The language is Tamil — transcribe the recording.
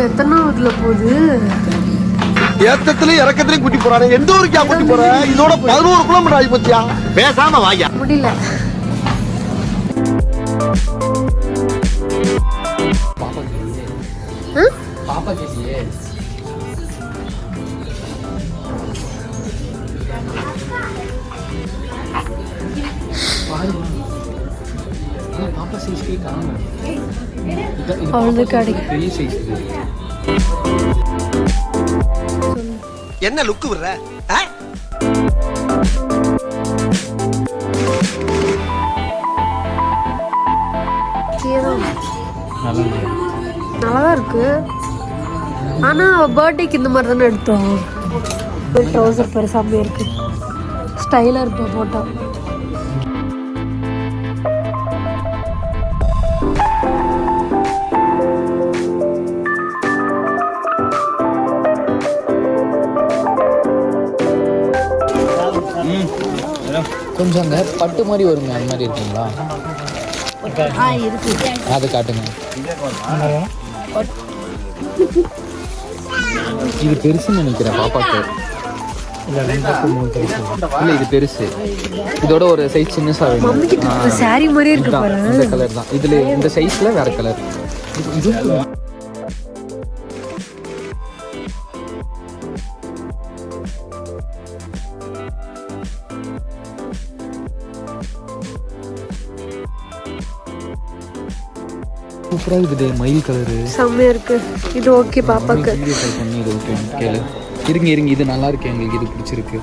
எத்தனாவதுல போகுது? ஏத்தத்திலயும் இறக்கத்திலயும் கூட்டி போறாரு. எந்த ஊருக்கா கூட்டி போற? இதோட 11 கிலோமீட்டர் ஆகி போச்சியா? பேசாம வாயா. முடியல. பாப்பா கேட்டியே. பாப்பா சைஸ் காணோம். அவ்வளவு கிடைக்கு. பெரிய சைஸ் இது. என்ன லுக் விடுற? நல்லாதான் இருக்கு. ஆனா பர்த்டேக்கு இந்த மாதிரி தானே எடுத்தோம். ட்ரௌசர் பெருசாமே இருக்கு. ஸ்டைலா இருப்போம் போட்டோ. கொஞ்சம் அங்கே பட்டு மாதிரி வருங்க, அந்த மாதிரி இருக்குங்களா? அதை காட்டுங்க. இது பெருசுன்னு நினைக்கிறேன் பாப்பாக்கு. இல்லை இது பெருசு. இதோட ஒரு சைஸ் சின்னசா வேணும். சாரி மாதிரியே இருக்கு பாரு. இந்த கலர் தான். இதுல இந்த சைஸ்ல வேற கலர். இது சூப்பரா இருக்குது. மயில் கலரு செம்மையா இருக்கு. இது ஓகே பாப்பாக்கு. பண்ணி இது ஓகே கேளு. இருங்க இது நல்லா இருக்கு, எங்களுக்கு இது பிடிச்சிருக்கு.